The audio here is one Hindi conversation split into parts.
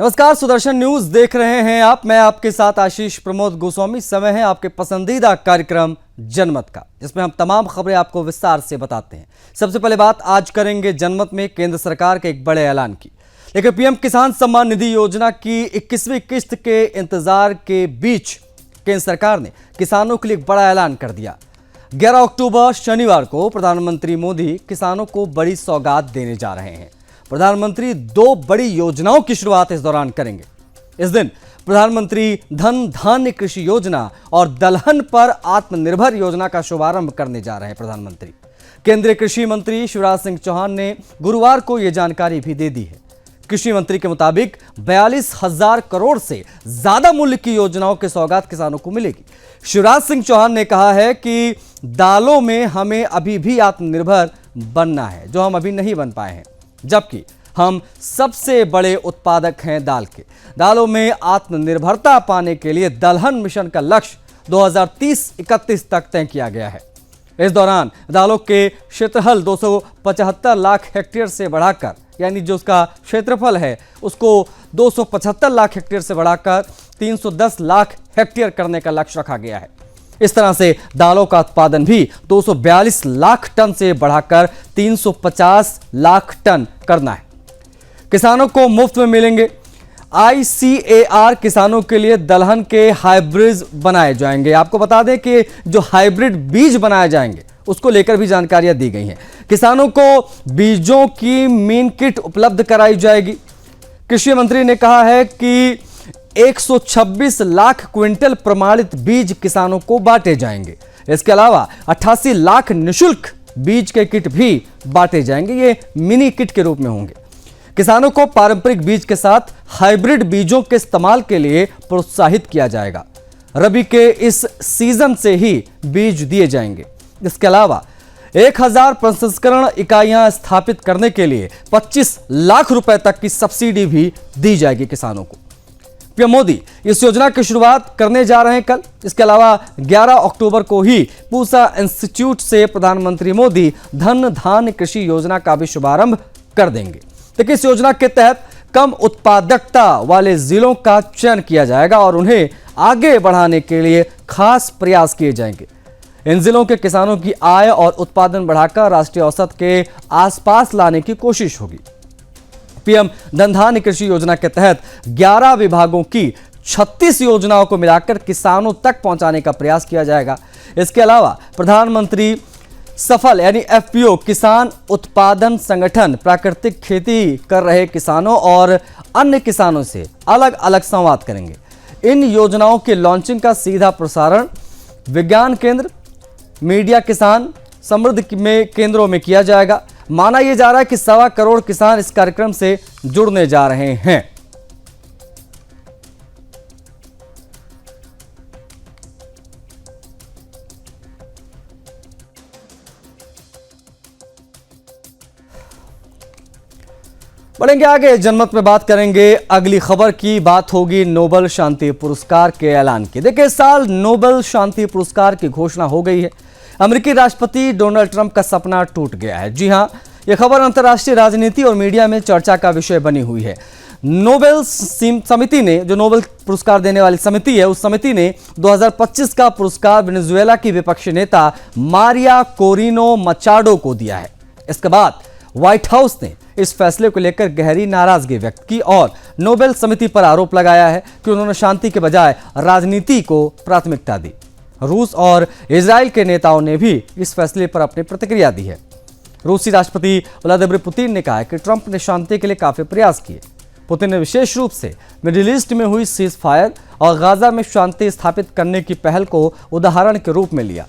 नमस्कार, सुदर्शन न्यूज देख रहे हैं आप। मैं आपके साथ आशीष प्रमोद गोस्वामी। समय है आपके पसंदीदा कार्यक्रम जनमत का, जिसमें हम तमाम खबरें आपको विस्तार से बताते हैं। सबसे पहले बात आज करेंगे जनमत में केंद्र सरकार के एक बड़े ऐलान की। लेकिन पीएम किसान सम्मान निधि योजना की 21वीं किस्त के इंतजार के बीच केंद्र सरकार ने किसानों के लिए एक बड़ा ऐलान कर दिया। 11 अक्टूबर शनिवार को प्रधानमंत्री मोदी किसानों को बड़ी सौगात देने जा रहे हैं। प्रधानमंत्री 2 बड़ी योजनाओं की शुरुआत इस दौरान करेंगे। इस दिन प्रधानमंत्री धन धान्य कृषि योजना और दलहन पर आत्मनिर्भर योजना का शुभारंभ करने जा रहे हैं। प्रधानमंत्री केंद्रीय कृषि मंत्री शिवराज सिंह चौहान ने गुरुवार को यह जानकारी भी दे दी है। कृषि मंत्री के मुताबिक 42,000 करोड़ से ज्यादा मूल्य की योजनाओं की सौगात किसानों को मिलेगी। शिवराज सिंह चौहान ने कहा है कि दालों में हमें अभी भी आत्मनिर्भर बनना है, जो हम अभी नहीं बन पाए हैं, जबकि हम सबसे बड़े उत्पादक हैं दाल के। दालों में आत्मनिर्भरता पाने के लिए दलहन मिशन का लक्ष्य 2030-31 तक तय किया गया है। इस दौरान दालों के क्षेत्रफल 275 लाख हेक्टेयर से बढ़ाकर, यानी जो उसका क्षेत्रफल है उसको 275 लाख हेक्टेयर से बढ़ाकर 310 लाख हेक्टेयर करने का लक्ष्य रखा गया है। इस तरह से दालों का उत्पादन भी 242 लाख टन से बढ़ाकर 350 लाख टन करना है। किसानों को मुफ्त में मिलेंगे। ICAR किसानों के लिए दलहन के हाइब्रिड बनाए जाएंगे। आपको बता दें कि जो हाइब्रिड बीज बनाए जाएंगे उसको लेकर भी जानकारियां दी गई हैं। किसानों को बीजों की मीन किट उपलब्ध कराई जाएगी। कृषि मंत्री ने कहा है कि 126 लाख क्विंटल प्रमाणित बीज किसानों को बांटे जाएंगे। इसके अलावा 88 लाख निशुल्क बीज के किट भी बांटे जाएंगे। ये मिनी किट के रूप में होंगे। किसानों को पारंपरिक बीज के साथ हाइब्रिड बीजों के इस्तेमाल के लिए प्रोत्साहित किया जाएगा। रबी के इस सीजन से ही बीज दिए जाएंगे। इसके अलावा 1000 प्रसंस्करण इकाइयां स्थापित करने के लिए 25 लाख रुपए तक की सब्सिडी भी दी जाएगी किसानों को। पीएम मोदी इस योजना की शुरुआत करने जा रहे हैं कल। इसके अलावा 11 अक्टूबर को ही पूसा इंस्टीट्यूट से प्रधानमंत्री मोदी धन धान्य कृषि योजना का भी शुभारंभ कर देंगे। देखिए, इस योजना के तहत कम उत्पादकता वाले जिलों का चयन किया जाएगा और उन्हें आगे बढ़ाने के लिए खास प्रयास किए जाएंगे। इन जिलों के किसानों की आय और उत्पादन बढ़ाकर राष्ट्रीय औसत के आसपास लाने की कोशिश होगी। पीएम धन धान्य कृषि योजना के तहत 11 विभागों की 36 योजनाओं को मिलाकर किसानों तक पहुंचाने का प्रयास किया जाएगा। इसके अलावा प्रधानमंत्री सफल यानी FPO किसान उत्पादन संगठन प्राकृतिक खेती कर रहे किसानों और अन्य किसानों से अलग अलग संवाद करेंगे। इन योजनाओं के लॉन्चिंग का सीधा प्रसारण विज्ञान केंद्र, मीडिया किसान समृद्धि में केंद्रों में किया जाएगा। माना यह जा रहा है कि 1.25 करोड़ किसान इस कार्यक्रम से जुड़ने जा रहे हैं। बढ़ेंगे आगे, जनमत में बात करेंगे। अगली खबर की बात होगी नोबेल शांति पुरस्कार के ऐलान की। देखिए, इस साल नोबेल शांति पुरस्कार की घोषणा हो गई है। अमेरिकी राष्ट्रपति डोनाल्ड ट्रंप का सपना टूट गया है। जी हां, यह खबर अंतर्राष्ट्रीय राजनीति और मीडिया में चर्चा का विषय बनी हुई है। नोबेल समिति ने, जो नोबेल पुरस्कार देने वाली समिति है, उस समिति ने 2025 का पुरस्कार वेनेजुएला की विपक्षी नेता मारिया कोरिनो मचाडो को दिया है। इसके बाद व्हाइट हाउस ने इस फैसले को लेकर गहरी नाराजगी व्यक्त की और नोबेल समिति पर आरोप लगाया है कि उन्होंने शांति के बजाय राजनीति को प्राथमिकता दी। रूस और इजराइल के नेताओं ने भी इस फैसले पर अपनी प्रतिक्रिया दी है। रूसी राष्ट्रपति व्लादिमीर पुतिन ने कहा है कि ट्रंप ने शांति के लिए काफी प्रयास किए। पुतिन ने विशेष रूप से मिडिल ईस्ट में हुई सीज फायर और गाजा में शांति स्थापित करने की पहल को उदाहरण के रूप में लिया।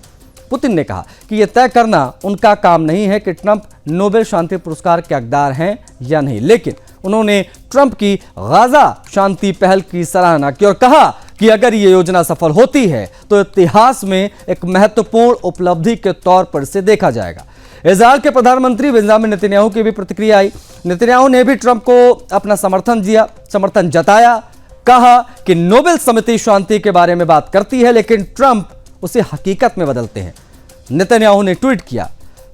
पुतिन ने कहा कि यह तय करना उनका काम नहीं है कि ट्रंप नोबेल शांति पुरस्कार के हकदार हैं या नहीं, लेकिन उन्होंने ट्रंप की गाजा शांति पहल की सराहना की और कहा कि अगर ये योजना सफल होती है तो इतिहास में एक महत्वपूर्ण उपलब्धि के तौर पर इसे देखा जाएगा। इजराइल के प्रधानमंत्री बेंजामिन नेतन्याहू की भी प्रतिक्रिया आई। नेतन्याहू ने भी ट्रंप को अपना समर्थन जताया। कहा कि नोबेल समिति शांति के बारे में बात करती है, लेकिन ट्रंप उसे हकीकत में बदलते हैं। नेतन्याहू ने ट्वीट किया,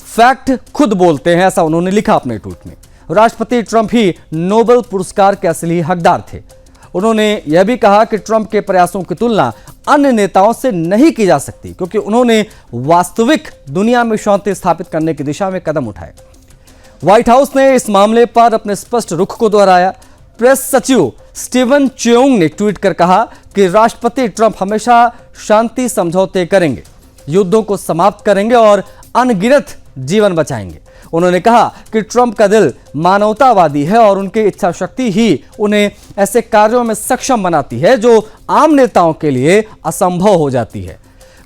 फैक्ट खुद बोलते हैं, ऐसा उन्होंने लिखा अपने ट्वीट में। राष्ट्रपति ट्रंप ही नोबेल पुरस्कार के असली हकदार थे। उन्होंने यह भी कहा कि ट्रंप के प्रयासों की तुलना अन्य नेताओं से नहीं की जा सकती, क्योंकि उन्होंने वास्तविक दुनिया में शांति स्थापित करने की दिशा में कदम उठाए। व्हाइट हाउस ने इस मामले पर अपने स्पष्ट रुख को दोहराया। प्रेस सचिव स्टीवन चियोंग ने ट्वीट कर कहा कि राष्ट्रपति ट्रंप हमेशा शांति समझौते करेंगे, युद्धों को समाप्त करेंगे और अनगिनत जीवन बचाएंगे। उन्होंने कहा कि ट्रंप का दिल मानवतावादी है और उनकी इच्छा शक्ति ही उन्हें ऐसे कार्यों में सक्षम बनाती है जो आम नेताओं के लिए असंभव हो जाती है।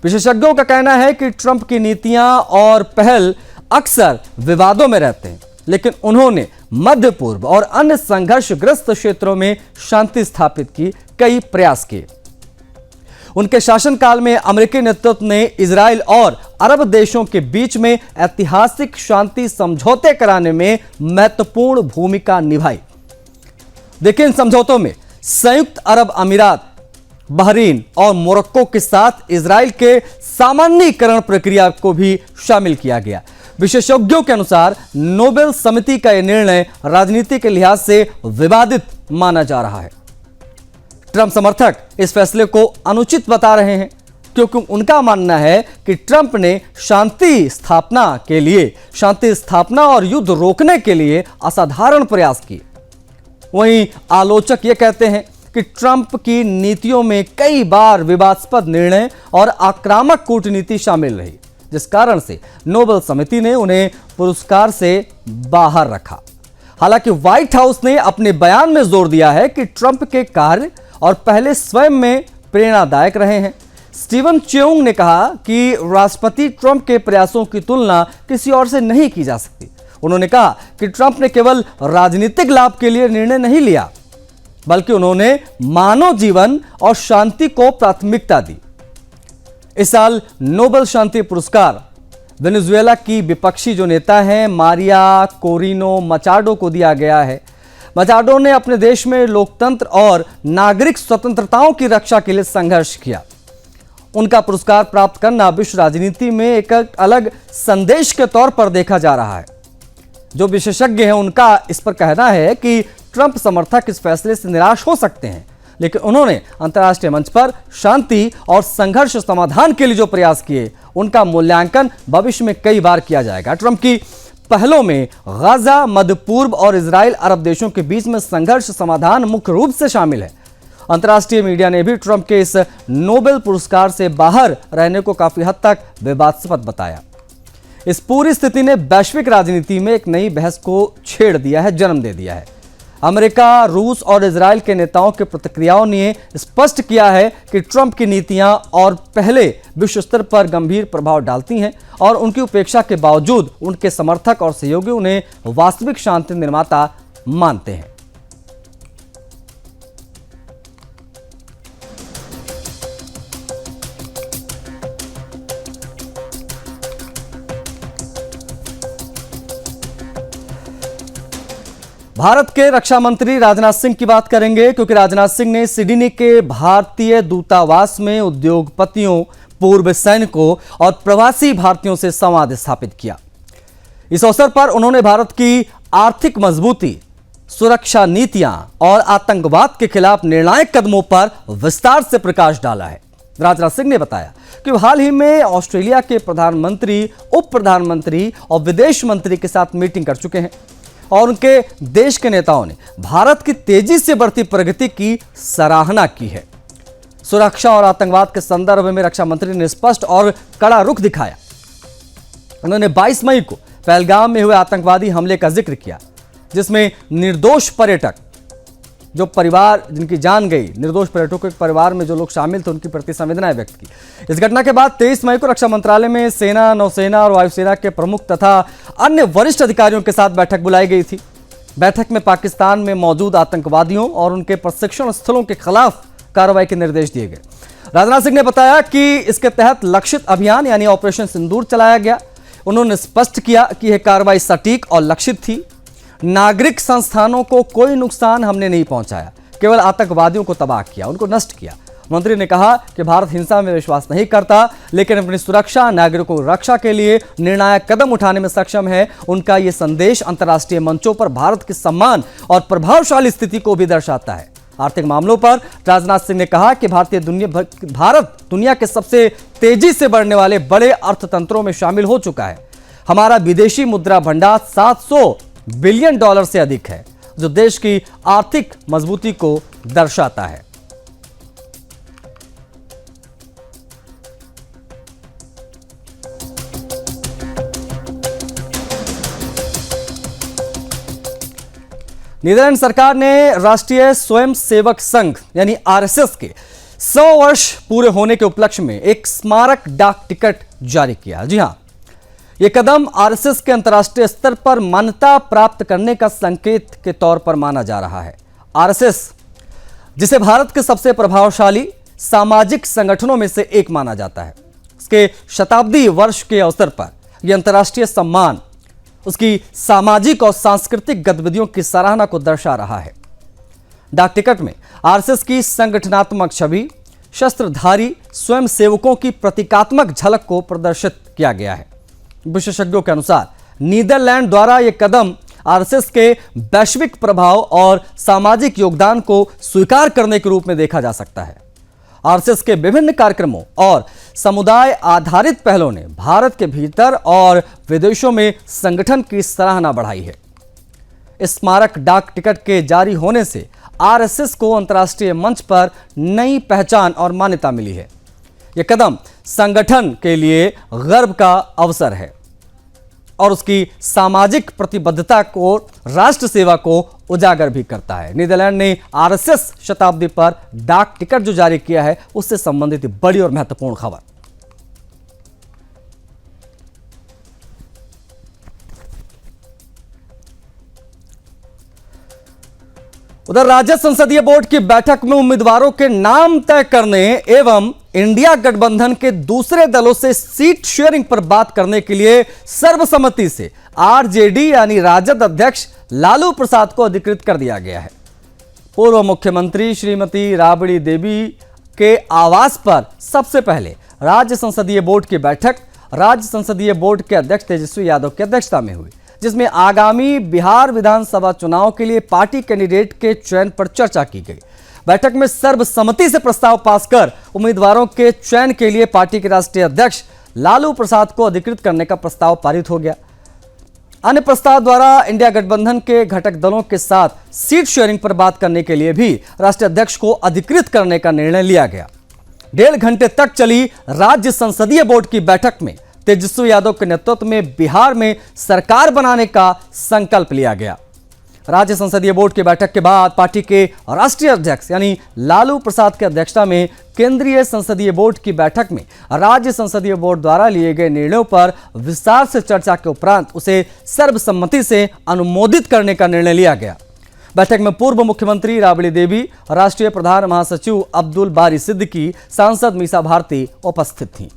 विशेषज्ञों का कहना है कि ट्रंप की नीतियां और पहल अक्सर विवादों में रहते हैं, लेकिन उन्होंने मध्य पूर्व और अन्य संघर्षग्रस्त क्षेत्रों में शांति स्थापित की कई प्रयास किए। उनके शासनकाल में अमेरिकी नेतृत्व ने इजराइल और अरब देशों के बीच में ऐतिहासिक शांति समझौते कराने में महत्वपूर्ण भूमिका निभाई। देखिए, इन समझौतों में संयुक्त अरब अमीरात, बहरीन और मोरक्को के साथ इजराइल के सामान्यीकरण प्रक्रिया को भी शामिल किया गया। विशेषज्ञों के अनुसार नोबेल समिति का यह निर्णय राजनीति के लिहाज से विवादित माना जा रहा है। ट्रंप समर्थक इस फैसले को अनुचित बता रहे हैं, क्योंकि उनका मानना है कि ट्रंप ने शांति स्थापना और युद्ध रोकने के लिए असाधारण प्रयास किए। वहीं आलोचक यह कहते हैं कि ट्रंप की नीतियों में कई बार विवादास्पद निर्णय और आक्रामक कूटनीति शामिल रही, जिस कारण से नोबेल समिति ने उन्हें पुरस्कार से बाहर रखा। हालांकि व्हाइट हाउस ने अपने बयान में जोर दिया है कि ट्रंप के कार्य और पहले स्वयं में प्रेरणादायक रहे हैं। स्टीवन चियोंग ने कहा कि राष्ट्रपति ट्रंप के प्रयासों की तुलना किसी और से नहीं की जा सकती। उन्होंने कहा कि ट्रंप ने केवल राजनीतिक लाभ के लिए निर्णय नहीं लिया, बल्कि उन्होंने मानव जीवन और शांति को प्राथमिकता दी। इस साल नोबेल शांति पुरस्कार वेनेजुएला की विपक्षी जो नेता हैं मारिया कोरिनो मचाडो को दिया गया है। मचाडो ने अपने देश में लोकतंत्र और नागरिक स्वतंत्रताओं की रक्षा के लिए संघर्ष किया। उनका पुरस्कार प्राप्त करना विश्व राजनीति में एक अलग संदेश के तौर पर देखा जा रहा है। जो विशेषज्ञ हैं उनका इस पर कहना है कि ट्रंप समर्थक इस फैसले से निराश हो सकते हैं, लेकिन उन्होंने अंतर्राष्ट्रीय मंच पर शांति और संघर्ष समाधान के लिए जो प्रयास किए उनका मूल्यांकन भविष्य में कई बार किया जाएगा। ट्रंप की पहलों में गाजा, मध्य पूर्व और इजराइल अरब देशों के बीच में संघर्ष समाधान मुख्य रूप से शामिल है। अंतर्राष्ट्रीय मीडिया ने भी ट्रंप के इस नोबेल पुरस्कार से बाहर रहने को काफी हद तक विवादास्पद बताया। इस पूरी स्थिति ने वैश्विक राजनीति में एक नई बहस को छेड़ दिया है, जन्म दे दिया है। अमेरिका, रूस और इजराइल के नेताओं की प्रतिक्रियाओं ने स्पष्ट किया है कि ट्रंप की नीतियां और पहले विश्व स्तर पर गंभीर प्रभाव डालती हैं और उनकी उपेक्षा के बावजूद उनके समर्थक और सहयोगी उन्हें वास्तविक शांति निर्माता मानते हैं। भारत के रक्षा मंत्री राजनाथ सिंह की बात करेंगे, क्योंकि राजनाथ सिंह ने सिडनी के भारतीय दूतावास में उद्योगपतियों, पूर्व सैनिकों और प्रवासी भारतीयों से संवाद स्थापित किया। इस अवसर पर उन्होंने भारत की आर्थिक मजबूती, सुरक्षा नीतियां और आतंकवाद के खिलाफ निर्णायक कदमों पर विस्तार से प्रकाश डाला है। राजनाथ सिंह ने बताया कि हाल ही में ऑस्ट्रेलिया के प्रधानमंत्री, उप प्रधानमंत्री और विदेश मंत्री के साथ मीटिंग कर चुके हैं और उनके देश के नेताओं ने भारत की तेजी से बढ़ती प्रगति की सराहना की है। सुरक्षा और आतंकवाद के संदर्भ में रक्षा मंत्री ने स्पष्ट और कड़ा रुख दिखाया। उन्होंने 22 मई को पहलगाम में हुए आतंकवादी हमले का जिक्र किया, जिसमें निर्दोष पर्यटक, जो परिवार जिनकी जान गई, निर्दोष पर्यटकों के परिवार में जो लोग शामिल थे, उनकी प्रति संवेदनाएं व्यक्त की। इस घटना के बाद 23 मई को रक्षा मंत्रालय में सेना, नौसेना और वायुसेना के प्रमुख तथा अन्य वरिष्ठ अधिकारियों के साथ बैठक बुलाई गई थी। बैठक में पाकिस्तान में मौजूद आतंकवादियों और उनके प्रशिक्षण स्थलों के खिलाफ कार्रवाई के निर्देश दिए गए। राजनाथ सिंह ने बताया कि इसके तहत लक्षित अभियान यानी ऑपरेशन सिंदूर चलाया गया। उन्होंने स्पष्ट किया कि यह कार्रवाई सटीक और लक्षित थी। नागरिक संस्थानों को कोई नुकसान हमने नहीं पहुंचाया, केवल आतंकवादियों को तबाह किया, उनको नष्ट किया। मंत्री ने कहा कि भारत हिंसा में विश्वास नहीं करता, लेकिन अपनी सुरक्षा, नागरिकों की रक्षा के लिए निर्णायक कदम उठाने में सक्षम है। उनका यह संदेश अंतर्राष्ट्रीय मंचों पर भारत के सम्मान और प्रभावशाली स्थिति को भी दर्शाता है। आर्थिक मामलों पर राजनाथ सिंह ने कहा कि भारत दुनिया के सबसे तेजी से बढ़ने वाले बड़े अर्थतंत्रों में शामिल हो चुका है। हमारा विदेशी मुद्रा भंडार $700 बिलियन से अधिक है, जो देश की आर्थिक मजबूती को दर्शाता है। नीदरलैंड सरकार ने राष्ट्रीय स्वयंसेवक संघ यानी आरएसएस के 100 वर्ष पूरे होने के उपलक्ष्य में एक स्मारक डाक टिकट जारी किया। जी हां, यह कदम आरएसएस के अंतर्राष्ट्रीय स्तर पर मान्यता प्राप्त करने का संकेत के तौर पर माना जा रहा है। आरएसएस, जिसे भारत के सबसे प्रभावशाली सामाजिक संगठनों में से एक माना जाता है, इसके शताब्दी वर्ष के अवसर पर यह अंतर्राष्ट्रीय सम्मान उसकी सामाजिक और सांस्कृतिक गतिविधियों की सराहना को दर्शा रहा है। डाक टिकट में आरएसएस की संगठनात्मक छवि, शस्त्रधारी स्वयंसेवकों की प्रतीकात्मक झलक को प्रदर्शित किया गया है। विशेषज्ञों के अनुसार नीदरलैंड द्वारा यह कदम आरएसएस के वैश्विक प्रभाव और सामाजिक योगदान को स्वीकार करने के रूप में देखा जा सकता है। आरएसएस के विभिन्न कार्यक्रमों और समुदाय आधारित पहलों ने भारत के भीतर और विदेशों में संगठन की सराहना बढ़ाई है। इस स्मारक डाक टिकट के जारी होने से आरएसएस को अंतर्राष्ट्रीय मंच पर नई पहचान और मान्यता मिली है। यह कदम संगठन के लिए गर्व का अवसर है और उसकी सामाजिक प्रतिबद्धता को, राष्ट्र सेवा को उजागर भी करता है। नीदरलैंड ने आरएसएस शताब्दी पर डाक टिकट जो जारी किया है, उससे संबंधित बड़ी और महत्वपूर्ण खबर। उधर राज्य संसदीय बोर्ड की बैठक में उम्मीदवारों के नाम तय करने एवं इंडिया गठबंधन के दूसरे दलों से सीट शेयरिंग पर बात करने के लिए सर्वसम्मति से आरजेडी यानी राजद अध्यक्ष लालू प्रसाद को अधिकृत कर दिया गया है। पूर्व मुख्यमंत्री श्रीमती राबड़ी देवी के आवास पर सबसे पहले राज्य संसदीय बोर्ड की बैठक राज्य संसदीय बोर्ड के अध्यक्ष तेजस्वी यादव की अध्यक्षता में हुई, जिसमें आगामी बिहार विधानसभा चुनाव के लिए पार्टी कैंडिडेट के चयन पर चर्चा की गई। बैठक में सर्वसम्मति से प्रस्ताव पास कर उम्मीदवारों के चयन के लिए पार्टी के राष्ट्रीय अध्यक्ष लालू प्रसाद को अधिकृत करने का प्रस्ताव पारित हो गया। अन्य प्रस्ताव द्वारा इंडिया गठबंधन के घटक दलों के साथ सीट शेयरिंग पर बात करने के लिए भी राष्ट्रीय अध्यक्ष को अधिकृत करने का निर्णय लिया गया। 1.5 घंटे तक चली राज्य संसदीय बोर्ड की बैठक में तेजस्वी यादव के नेतृत्व में बिहार में सरकार बनाने का संकल्प लिया गया। राज्य संसदीय बोर्ड की बैठक के बाद पार्टी के राष्ट्रीय अध्यक्ष यानी लालू प्रसाद की अध्यक्षता में केंद्रीय संसदीय बोर्ड की बैठक में राज्य संसदीय बोर्ड द्वारा लिए गए निर्णयों पर विस्तार से चर्चा के उपरांत उसे सर्वसम्मति से अनुमोदित करने का निर्णय लिया गया। बैठक में पूर्व मुख्यमंत्री राबड़ी देवी, राष्ट्रीय प्रधान महासचिव अब्दुल बारी सिद्दीकी, सांसद मीसा भारती उपस्थित थीं।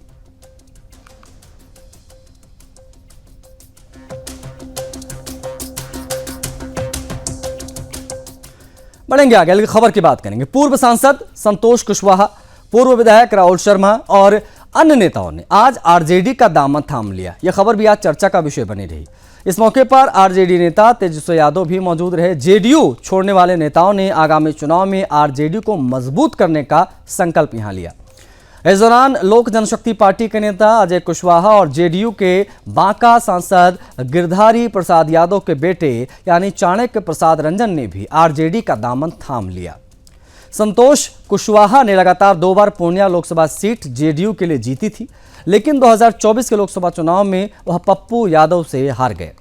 बढ़ेंगे आगे, अगली खबर की बात करेंगे। पूर्व सांसद संतोष कुशवाहा, पूर्व विधायक राहुल शर्मा और अन्य नेताओं ने आज आरजेडी का दामन थाम लिया। यह खबर भी आज चर्चा का विषय बनी रही। इस मौके पर आरजेडी नेता तेजस्वी यादव भी मौजूद रहे। जेडीयू छोड़ने वाले नेताओं ने आगामी चुनाव में आरजेडी को मजबूत करने का संकल्प यहां लिया। इस दौरान लोक जनशक्ति पार्टी के नेता अजय कुशवाहा और जेडीयू के बांका सांसद गिरधारी प्रसाद यादव के बेटे यानी चाणक्य प्रसाद रंजन ने भी आरजेडी का दामन थाम लिया। संतोष कुशवाहा ने लगातार 2 बार पूर्णिया लोकसभा सीट जेडीयू के लिए जीती थी, लेकिन 2024 के लोकसभा चुनाव में वह पप्पू यादव से हार गए।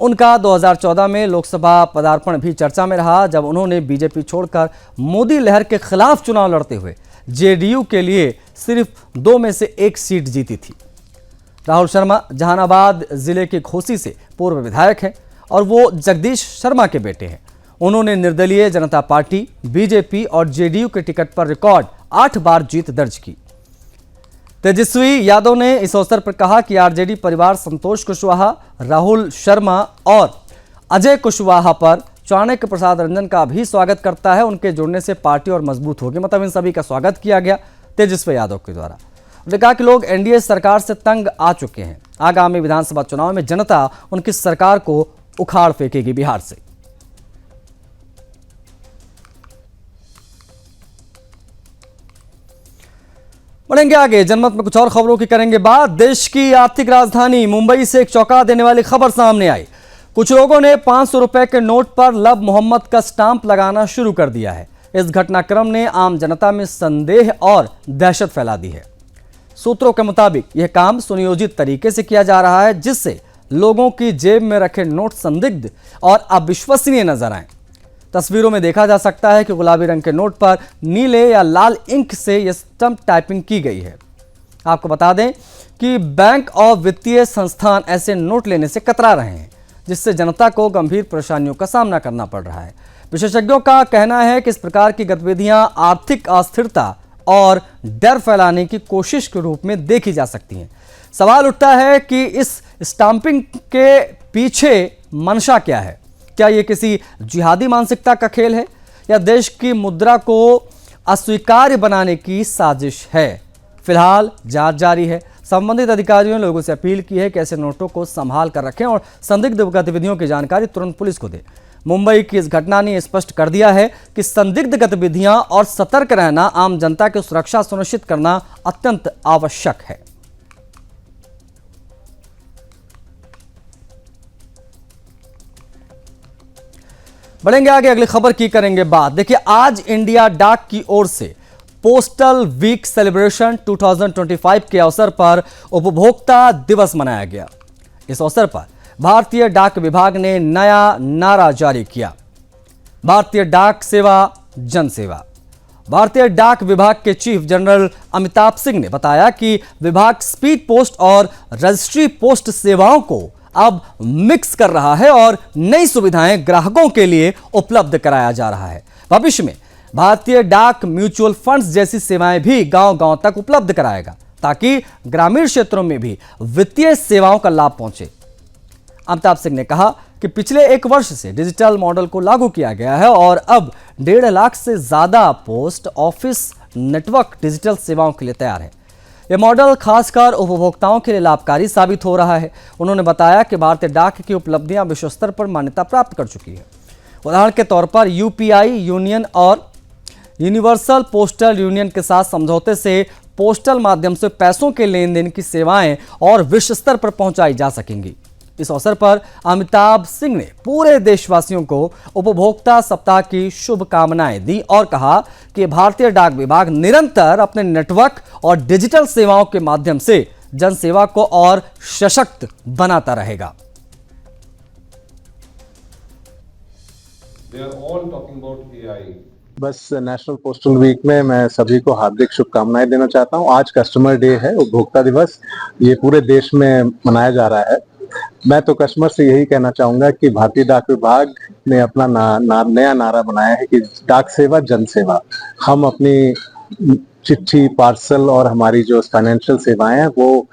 उनका 2014 में लोकसभा पदार्पण भी चर्चा में रहा, जब उन्होंने बीजेपी छोड़कर मोदी लहर के खिलाफ चुनाव लड़ते हुए जेडीयू के लिए सिर्फ 2 में से 1 सीट जीती थी। राहुल शर्मा जहानाबाद जिले के घोसी से पूर्व विधायक हैं और वो जगदीश शर्मा के बेटे हैं। उन्होंने निर्दलीय जनता पार्टी, बीजेपी और जेडीयू के टिकट पर रिकॉर्ड 8 बार जीत दर्ज की। तेजस्वी यादव ने इस अवसर पर कहा कि आरजेडी परिवार संतोष कुशवाहा, राहुल शर्मा और अजय कुशवाहा पर चाणक्य प्रसाद रंजन का भी स्वागत करता है। उनके जुड़ने से पार्टी और मजबूत होगी। मतलब इन सभी का स्वागत किया गया तेजस्वी यादव के द्वारा। उन्होंने कहा कि लोग एनडीए सरकार से तंग आ चुके हैं। आगामी विधानसभा चुनाव में जनता उनकी सरकार को उखाड़ फेंकेगी बिहार से। बढ़ेंगे आगे, जनमत में कुछ और खबरों की करेंगे बात। देश की आर्थिक राजधानी मुंबई से एक चौंका देने वाली खबर सामने आई। कुछ लोगों ने 500 रुपए के नोट पर लब मोहम्मद का स्टांप लगाना शुरू कर दिया है। इस घटनाक्रम ने आम जनता में संदेह और दहशत फैला दी है। सूत्रों के मुताबिक यह काम सुनियोजित तरीके से किया जा रहा है, जिससे लोगों की जेब में रखे नोट संदिग्ध और अविश्वसनीय नजर आए। तस्वीरों में देखा जा सकता है कि गुलाबी रंग के नोट पर नीले या लाल इंक से यह स्टंप टाइपिंग की गई है। आपको बता दें कि बैंक और वित्तीय संस्थान ऐसे नोट लेने से कतरा रहे हैं, जिससे जनता को गंभीर परेशानियों का सामना करना पड़ रहा है। विशेषज्ञों का कहना है कि इस प्रकार की गतिविधियां आर्थिक अस्थिरता और डर फैलाने की कोशिश के रूप में देखी जा सकती हैं। सवाल उठता है कि इस स्टांपिंग के पीछे मंशा क्या है? क्या यह किसी जिहादी मानसिकता का खेल है या देश की मुद्रा को अस्वीकार्य बनाने की साजिश है? फिलहाल जांच जारी है। संबंधित अधिकारियों ने लोगों से अपील की है कि ऐसे नोटों को संभाल कर रखें और संदिग्ध गतिविधियों की जानकारी तुरंत पुलिस को दें। मुंबई की इस घटना ने स्पष्ट कर दिया है कि संदिग्ध गतिविधियां और सतर्क रहना, आम जनता की सुरक्षा सुनिश्चित करना अत्यंत आवश्यक है। बढ़ेंगे आगे, अगली खबर की करेंगे बात। देखिए, आज इंडिया डाक की ओर से पोस्टल वीक सेलिब्रेशन 2025 के अवसर पर उपभोक्ता दिवस मनाया गया। इस अवसर पर भारतीय डाक विभाग ने नया नारा जारी किया, भारतीय डाक सेवा जन सेवा। भारतीय डाक विभाग के चीफ जनरल अमिताभ सिंह ने बताया कि विभाग स्पीड पोस्ट और रजिस्ट्री पोस्ट सेवाओं को अब मिक्स कर रहा है और नई सुविधाएं ग्राहकों के लिए उपलब्ध कराया जा रहा है। भविष्य में भारतीय डाक म्यूचुअल फंड्स जैसी सेवाएं भी गांव-गांव तक उपलब्ध कराएगा, ताकि ग्रामीण क्षेत्रों में भी वित्तीय सेवाओं का लाभ पहुंचे। अमिताभ सिंह ने कहा कि पिछले 1 वर्ष से डिजिटल मॉडल को लागू किया गया है और अब 1.5 लाख से ज्यादा पोस्ट ऑफिस नेटवर्क डिजिटल सेवाओं के लिए तैयार है। यह मॉडल खासकर उपभोक्ताओं के लिए लाभकारी साबित हो रहा है। उन्होंने बताया कि भारतीय डाक की उपलब्धियां विश्व स्तर पर मान्यता प्राप्त कर चुकी है। उदाहरण के तौर पर यूपीआई यूनियन और यूनिवर्सल पोस्टल यूनियन के साथ समझौते से पोस्टल माध्यम से पैसों के लेन देन की सेवाएं और विश्व स्तर पर पहुंचाई जा सकेंगी। इस अवसर पर अमिताभ सिंह ने पूरे देशवासियों को उपभोक्ता सप्ताह की शुभकामनाएं दी और कहा कि भारतीय डाक विभाग निरंतर अपने नेटवर्क और डिजिटल सेवाओं के माध्यम से जनसेवा को और सशक्त बनाता रहेगा। बस नेशनल पोस्टल वीक में मैं सभी को हार्दिक शुभकामनाएं देना चाहता हूं। आज कस्टमर डे है, उपभोक्ता दिवस, ये पूरे देश में मनाया जा रहा है। मैं तो कस्टमर से यही कहना चाहूंगा कि भारतीय डाक विभाग ने अपना नया नारा बनाया है कि डाक सेवा जन सेवा। हम अपनी चिट्ठी, पार्सल और हमारी जो फाइनेंशियल सेवाएं हैं वो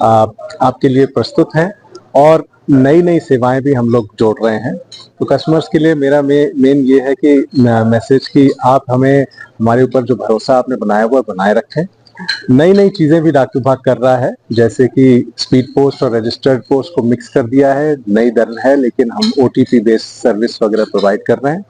आपके लिए प्रस्तुत हैं और नई नई सेवाएं भी हम लोग जोड़ रहे हैं। तो कस्टमर्स के लिए मेरा मेन ये है कि मैसेज कि आप हमें, हमारे ऊपर जो भरोसा आपने बनाया हुआ है बनाए रखें। नई नई चीजें भी डाक विभाग कर रहा है, जैसे कि स्पीड पोस्ट और रजिस्टर्ड पोस्ट को मिक्स कर दिया है। नई दर है, लेकिन हम OTP बेस्ड सर्विस वगैरह प्रोवाइड कर रहे हैं।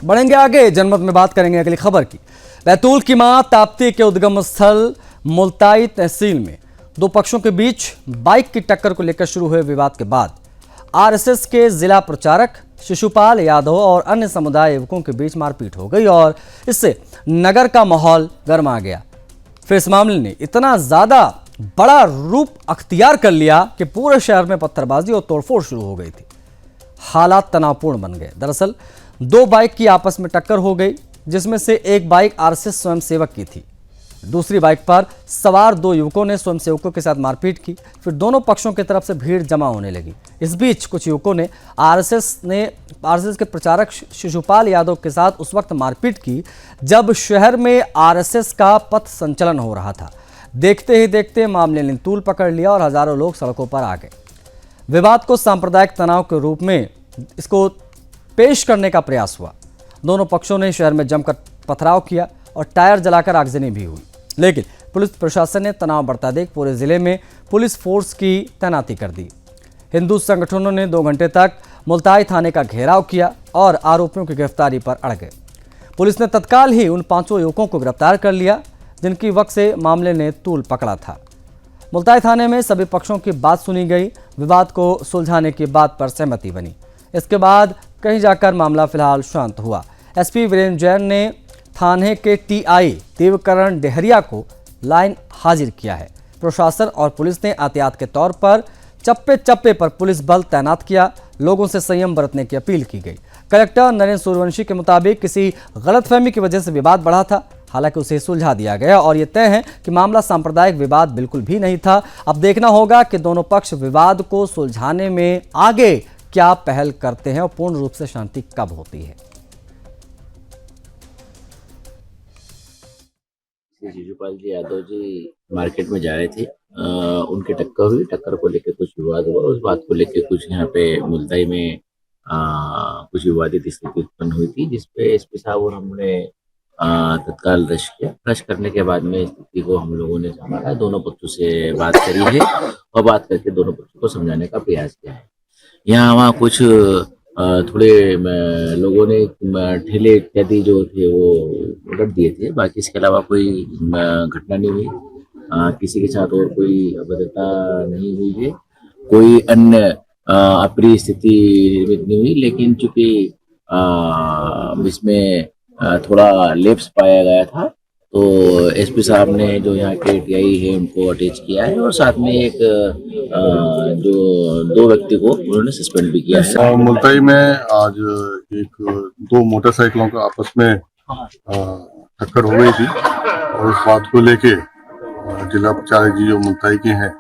बढ़ेंगे आगे, जनमत में बात करेंगे अगली खबर की। बैतूल की मां ताप्ती के उद्गम स्थल मुल्ताई तहसील में 2 पक्षों के बीच बाइक की टक्कर को लेकर शुरू हुए विवाद के बाद RSS के जिला प्रचारक शिशुपाल यादव और अन्य समुदाय युवकों के बीच मारपीट हो गई और इससे नगर का माहौल गर्मा गया। फिर इस मामले ने इतना ज्यादा बड़ा रूप अख्तियार कर लिया कि पूरे शहर में पत्थरबाजी और तोड़फोड़ शुरू हो गई थी। हालात तनावपूर्ण बन गए। दरअसल 2 बाइक की आपस में टक्कर हो गई, जिसमें से एक बाइक RSS स्वयंसेवक की थी। दूसरी बाइक पर सवार 2 युवकों ने स्वयंसेवकों के साथ मारपीट की। फिर दोनों पक्षों की तरफ से भीड़ जमा होने लगी। इस बीच कुछ युवकों ने RSS के प्रचारक शिशुपाल यादव के साथ उस वक्त मारपीट की जब शहर में RSS का पथ संचलन हो रहा था। देखते ही देखते मामले ने तूल पकड़ लिया और हजारों लोग सड़कों पर आ गए। विवाद को सांप्रदायिक तनाव के रूप में इसको पेश करने का प्रयास हुआ। दोनों पक्षों ने शहर में जमकर पथराव किया और टायर जलाकर आगजनी भी हुई, लेकिन पुलिस प्रशासन ने तनाव बढ़ता देख पूरे जिले में पुलिस फोर्स की तैनाती कर दी। हिंदू संगठनों ने 2 घंटे तक मुल्ताई थाने का घेराव किया और आरोपियों की गिरफ्तारी पर अड़ गए। पुलिस ने तत्काल ही उन 5 युवकों को गिरफ्तार कर लिया जिनकी वक्त से मामले ने तूल पकड़ा था। मुल्ताई थाने में सभी पक्षों की बात सुनी गई। विवाद को सुलझाने की बात पर सहमति बनी। इसके बाद कहीं जाकर मामला फिलहाल शांत हुआ। एसपी वीरेंद्र जैन ने थाने के टीआई देवकरण डेहरिया को लाइन हाजिर किया है। प्रशासन और पुलिस ने एहतियात के तौर पर चप्पे चप्पे पर पुलिस बल तैनात किया। लोगों से संयम बरतने की अपील की गई। कलेक्टर नरेंद्र सूर्यवंशी के मुताबिक किसी गलतफहमी की वजह से विवाद बढ़ा था, हालांकि उसे सुलझा दिया गया और यह तय है कि मामला सांप्रदायिक विवाद बिल्कुल भी नहीं था। अब देखना होगा कि दोनों पक्ष विवाद को सुलझाने में आगे क्या पहल करते हैं और पूर्ण रूप से शांति कब होती है। जीजूपाल जी यादव जी मार्केट में जा रहे थे, उनकी टक्कर हुई। टक्कर को लेकर कुछ विवाद हुआ। उस बात को लेकर कुछ यहाँ पे मुल्ताई में कुछ विवादित स्थिति उत्पन्न हुई थी, जिसपे एसपी साहब और हमने तत्काल रश किया। रश करने के बाद में स्थिति को हम लोगों ने संभाला। दोनों पक्षों से बात करी है और बात करके दोनों पक्षों को समझाने का प्रयास किया है। यहाँ वहाँ कुछ थोड़े लोगों ने ठेले इत्यादि जो थे वो उलट दिए थे। बाकी इसके अलावा कोई घटना नहीं हुई। किसी के साथ और कोई अभद्रता नहीं हुई है। कोई अन्य अप्रिय स्थिति निर्मित नहीं हुई। लेकिन चूंकि इसमें थोड़ा लेप्स पाया गया था, तो एसपी साहब ने जो यहाँ के टीआई है उनको अटैच किया है और साथ में एक जो 2 व्यक्ति को उन्होंने सस्पेंड भी किया है। मुल्ताई में आज 2 मोटरसाइकिलों का आपस में टक्कर हो गई थी और इस बात को लेके जिला प्रचारक जी जो मुल्ताई के हैं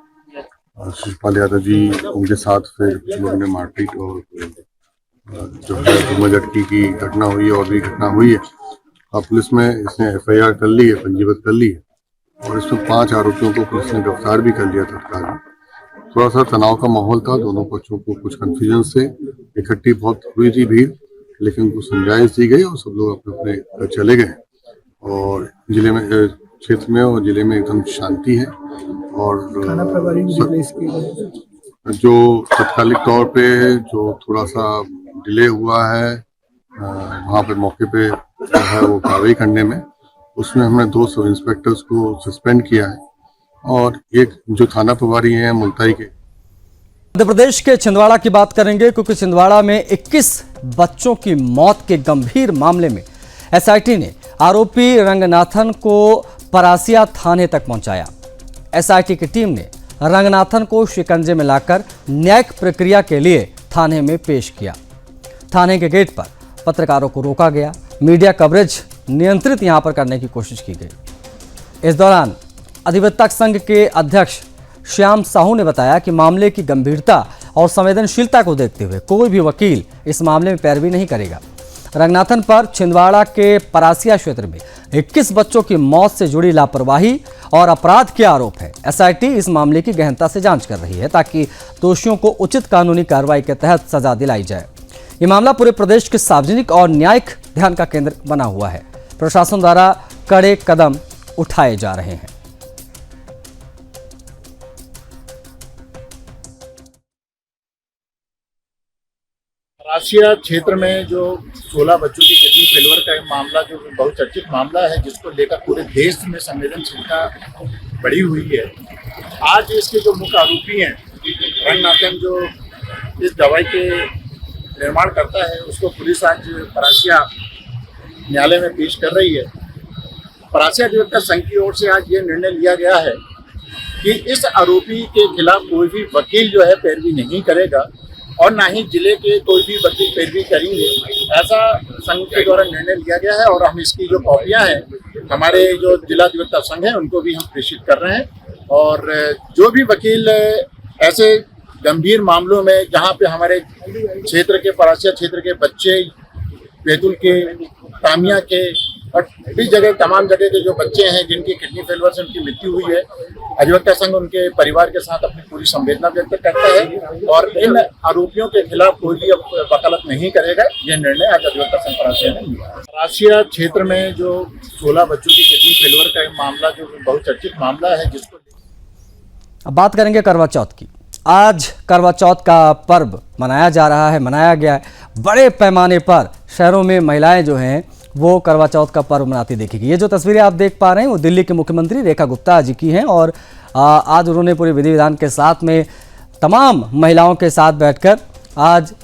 शिशुपाल यादव जी, उनके साथ फिर कुछ लोगों ने मारपीट और जो है झटकी की घटना हुई और भी घटना हुई है। अब पुलिस में इसने एफआईआर कर ली है, पंजीबद्ध कर ली है और इसमें 5 आरोपियों को पुलिस ने गिरफ्तार भी कर लिया तत्काल। थोड़ा सा तनाव का माहौल था। दोनों पक्षों को कुछ कंफ्यूजन से इकट्ठी बहुत हुई थी भीड़, लेकिन उनको समझाइश दी गई और सब लोग अपने अपने घर चले गए और जिले में क्षेत्र में और जिले में एकदम शांति है। और जो तत्कालिक तौर पे जो थोड़ा सा डिले हुआ है वहाँ पे मौके पे जो है वो कार्रवाई करने में, उसमें हमने 2 सब इंस्पेक्टर्स को सस्पेंड किया है और एक जो थाना प्रभारी हैं मुल्ताई के। मध्य प्रदेश के छिंदवाड़ा की बात करेंगे, क्योंकि छिंदवाड़ा में 21 बच्चों की मौत के गंभीर मामले में एसआईटी ने आरोपी रंगनाथन को परासिया थाने तक पहुंचाया। एसआईटी की टीम ने रंगनाथन को शिकंजे में लाकर न्यायिक प्रक्रिया के लिए थाने में पेश किया। थाने के गेट पर पत्रकारों को रोका गया। मीडिया कवरेज नियंत्रित यहां पर करने की कोशिश की गई। इस दौरान अधिवक्ता संघ के अध्यक्ष श्याम साहू ने बताया कि मामले की गंभीरता और संवेदनशीलता को देखते हुए कोई भी वकील इस मामले में पैरवी नहीं करेगा। रंगनाथन पर छिंदवाड़ा के परासिया क्षेत्र में 21 बच्चों की मौत से जुड़ी लापरवाही और अपराध के आरोप है। एसआईटी इस मामले की गहनता से जांच कर रही है ताकि दोषियों को उचित कानूनी कार्रवाई के तहत सजा दिलाई जाए। ये मामला पूरे प्रदेश के सार्वजनिक और न्यायिक ध्यान का केंद्र बना हुआ है। प्रशासन द्वारा कड़े कदम उठाए जा रहे हैं। परासिया क्षेत्र में जो 16 बच्चों की किडनी फेलियर का मामला जो बहुचर्चित मामला है, जिसको लेकर पूरे देश में संवेदनशीलता बढ़ी हुई है। आज इसके जो मुख्य आरोपी हैं रंगनाथन, जो इस दवाई के निर्माण करता है, उसको पुलिस आज परासिया न्यायालय में पेश कर रही है। परासिया अधिवक्ता संघ की ओर से आज ये निर्णय लिया गया है कि इस आरोपी के खिलाफ कोई भी वकील जो है पैरवी नहीं करेगा और ना ही जिले के कोई भी वकील पैरवी करेंगे। ऐसा संघ के द्वारा निर्णय लिया गया है और हम इसकी जो कॉपियां हैं हमारे जो जिला अधिवक्ता संघ है उनको भी हम प्रेषित कर रहे हैं। और जो भी वकील ऐसे गंभीर मामलों में, जहां पे हमारे क्षेत्र के परासिया क्षेत्र के बच्चे, बैतूल के, तामिया के और भी जगह, तमाम जगह के जो बच्चे हैं जिनकी किडनी फेलियर से उनकी मृत्यु हुई है, अधिवक्ता संघ उनके परिवार के साथ अपनी पूरी संवेदना व्यक्त करता है और इन आरोपियों के खिलाफ कोई भी वकालत नहीं करेगा। यह निर्णय आज अधिवक्ता संघ परासिया ने लिया। परासिया क्षेत्र में जो 16 बच्चों की किडनी फेलियर का मामला, जो बहुचर्चित मामला है, जिसको अब बात करेंगे करवा चौथ की। आज करवा चौथ का पर्व मनाया जा रहा है, मनाया गया है बड़े पैमाने पर। शहरों में महिलाएं जो हैं वो करवा चौथ का पर्व मनाती देखेगी। ये जो तस्वीरें आप देख पा रहे हैं वो दिल्ली के मुख्यमंत्री रेखा गुप्ता जी की हैं और आज उन्होंने पूरे विधि विधान के साथ में तमाम महिलाओं के साथ बैठकर आज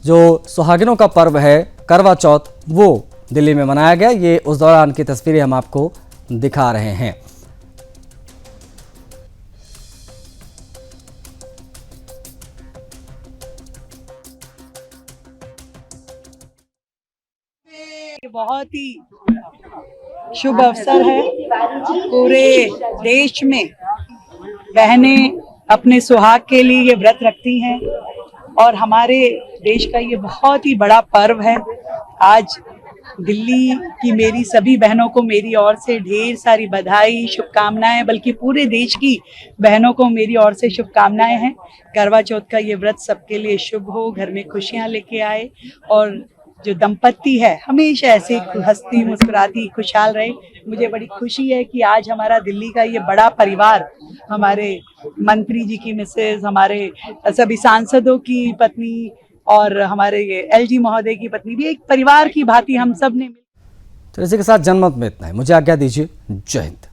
जो सुहागिनों का पर्व है करवा चौथ वो दिल्ली में मनाया गया। ये उस दौरान की तस्वीरें हम आपको दिखा रहे हैं। बहुत ही शुभ अवसर है। पूरे देश में बहनें अपने सुहाग के लिए ये व्रत रखती हैं और हमारे देश का ये बहुत ही बड़ा पर्व है। आज दिल्ली की मेरी सभी बहनों को मेरी ओर से ढेर सारी बधाई, शुभकामनाएं, बल्कि पूरे देश की बहनों को मेरी ओर से शुभकामनाएं हैं। करवा चौथ का ये व्रत सबके लिए शुभ हो, घर में खुशियां लेके आए और जो दंपत्ति है हमेशा ऐसे हंसती मुस्कुराती खुशहाल रहे। मुझे बड़ी खुशी है कि आज हमारा दिल्ली का ये बड़ा परिवार, हमारे मंत्री जी की मिसेज, हमारे सभी सांसदों की पत्नी और हमारे एलजी महोदय की पत्नी भी एक परिवार की भांति हम सब ने। तो इसी के साथ जनमत में इतना है। मुझे आज्ञा दीजिए। जय हिंद।